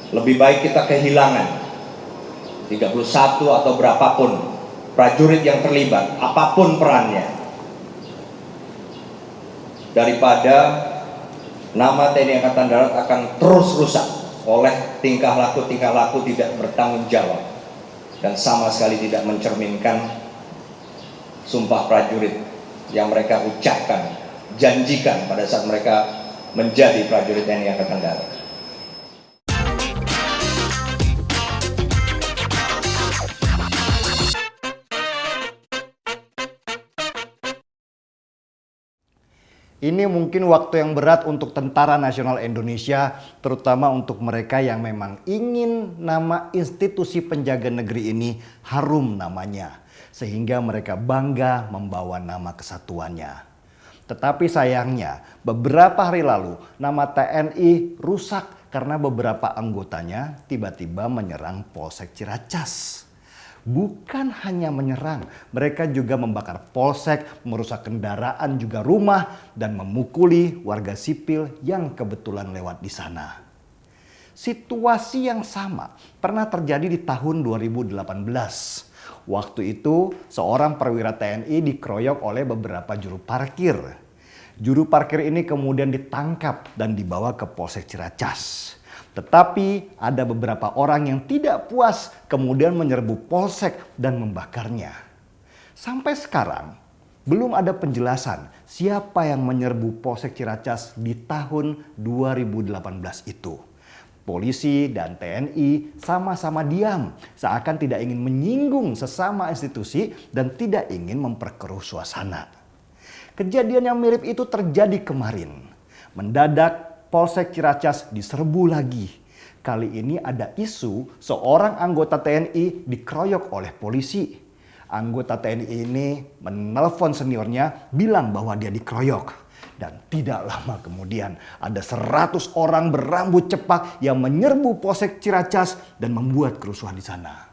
Lebih baik kita kehilangan 31 atau berapapun prajurit yang terlibat, apapun perannya, daripada nama TNI Angkatan Darat akan terus rusak oleh tingkah laku tidak bertanggung jawab dan sama sekali tidak mencerminkan sumpah prajurit yang mereka ucapkan, janjikan pada saat mereka menjadi prajurit TNI Angkatan Darat. Ini mungkin waktu yang berat untuk Tentara Nasional Indonesia, terutama untuk mereka yang memang ingin nama institusi penjaga negeri ini harum namanya, sehingga mereka bangga membawa nama kesatuannya. Tetapi sayangnya, beberapa hari lalu nama TNI rusak karena beberapa anggotanya tiba-tiba menyerang Polsek Ciracas. Bukan hanya menyerang, mereka juga membakar polsek, merusak kendaraan juga rumah, dan memukuli warga sipil yang kebetulan lewat di sana. Situasi yang sama pernah terjadi di tahun 2018. Waktu itu seorang perwira TNI dikeroyok oleh beberapa juru parkir. Juru parkir ini kemudian ditangkap dan dibawa ke Polsek Ciracas. Tetapi ada beberapa orang yang tidak puas kemudian menyerbu polsek dan membakarnya. Sampai sekarang belum ada penjelasan siapa yang menyerbu Polsek Ciracas di tahun 2018 itu. Polisi dan TNI sama-sama diam, seakan tidak ingin menyinggung sesama institusi dan tidak ingin memperkeruh suasana. Kejadian yang mirip itu terjadi kemarin. Mendadak Polsek Ciracas diserbu lagi. Kali ini ada isu seorang anggota TNI dikeroyok oleh polisi. Anggota TNI ini menelpon seniornya bilang bahwa dia dikeroyok. Dan tidak lama kemudian ada 100 orang berambut cepak yang menyerbu Polsek Ciracas dan membuat kerusuhan di sana.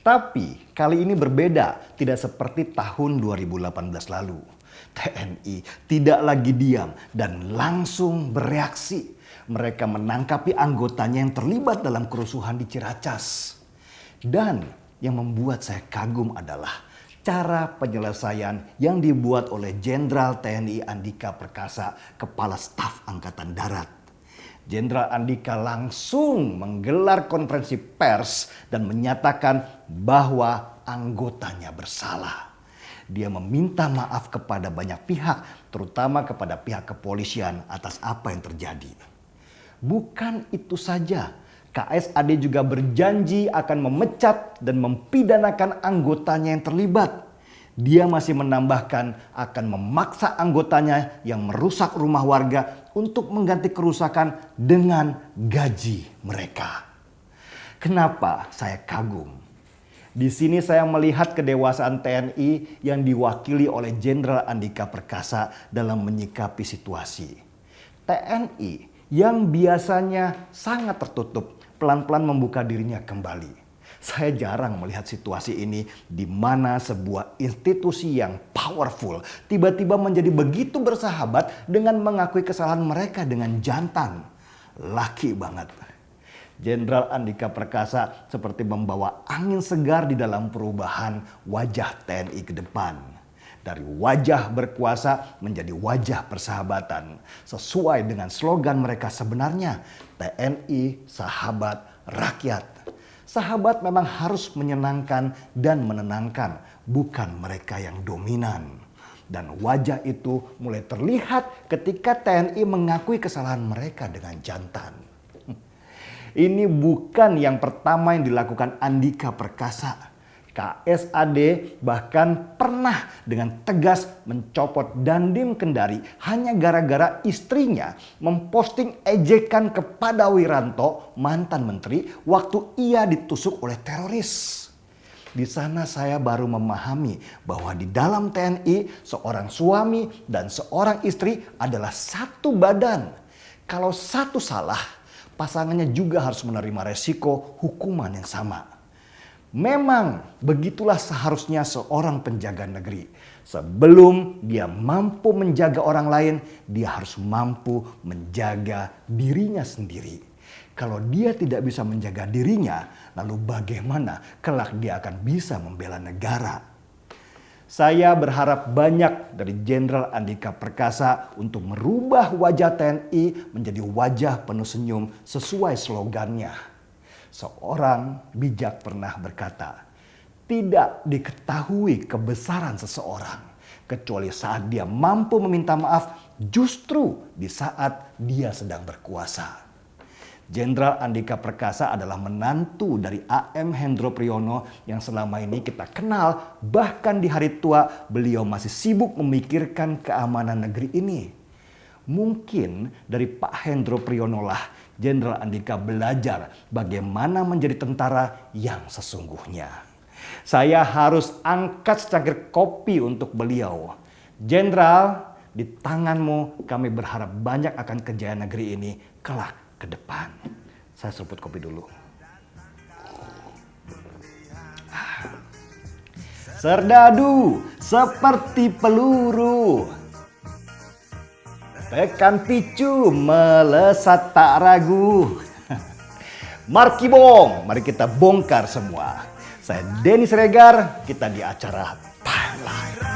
Tapi kali ini berbeda, tidak seperti tahun 2018 lalu. TNI tidak lagi diam dan langsung bereaksi. Mereka menangkapi anggotanya yang terlibat dalam kerusuhan di Ciracas. Dan yang membuat saya kagum adalah cara penyelesaian yang dibuat oleh Jenderal TNI Andika Perkasa, Kepala Staf Angkatan Darat. Jenderal Andika langsung menggelar konferensi pers dan menyatakan bahwa anggotanya bersalah. Dia meminta maaf kepada banyak pihak, terutama kepada pihak kepolisian atas apa yang terjadi. Bukan itu saja, KSAD juga berjanji akan memecat dan mempidanakan anggotanya yang terlibat. Dia masih menambahkan akan memaksa anggotanya yang merusak rumah warga untuk mengganti kerusakan dengan gaji mereka. Kenapa saya kagum? Di sini saya melihat kedewasaan TNI yang diwakili oleh Jenderal Andika Perkasa dalam menyikapi situasi. TNI yang biasanya sangat tertutup pelan-pelan membuka dirinya kembali. Saya jarang melihat situasi ini di mana sebuah institusi yang powerful tiba-tiba menjadi begitu bersahabat dengan mengakui kesalahan mereka dengan jantan. Laki banget. Jenderal Andika Perkasa seperti membawa angin segar di dalam perubahan wajah TNI ke depan. Dari wajah berkuasa menjadi wajah persahabatan. Sesuai dengan slogan mereka sebenarnya, TNI Sahabat Rakyat. Sahabat memang harus menyenangkan dan menenangkan, bukan mereka yang dominan. Dan wajah itu mulai terlihat ketika TNI mengakui kesalahan mereka dengan jantan. Ini bukan yang pertama yang dilakukan Andika Perkasa. KSAD bahkan pernah dengan tegas mencopot Dandim Kendari hanya gara-gara istrinya memposting ejekan kepada Wiranto, mantan menteri, waktu ia ditusuk oleh teroris. Di sana saya baru memahami bahwa di dalam TNI seorang suami dan seorang istri adalah satu badan. Kalau satu salah, pasangannya juga harus menerima resiko hukuman yang sama. Memang begitulah seharusnya seorang penjaga negeri. Sebelum dia mampu menjaga orang lain, dia harus mampu menjaga dirinya sendiri. Kalau dia tidak bisa menjaga dirinya, lalu bagaimana kelak dia akan bisa membela negara? Saya berharap banyak dari Jenderal Andika Perkasa untuk merubah wajah TNI menjadi wajah penuh senyum sesuai slogannya. Seorang bijak pernah berkata, tidak diketahui kebesaran seseorang kecuali saat dia mampu meminta maaf justru di saat dia sedang berkuasa. Jenderal Andika Perkasa adalah menantu dari AM Hendro Priyono yang selama ini kita kenal, bahkan di hari tua beliau masih sibuk memikirkan keamanan negeri ini. Mungkin dari Pak Hendro Priyono lah Jenderal Andika belajar bagaimana menjadi tentara yang sesungguhnya. Saya harus angkat secangkir kopi untuk beliau. Jenderal, di tanganmu kami berharap banyak akan kejayaan negeri ini kelak ke depan. Saya seruput kopi dulu. Serdadu seperti peluru, tekan picu melesat tak ragu. Markibong, mari kita bongkar semua. Saya Denny Siregar, kita di acara Timeline.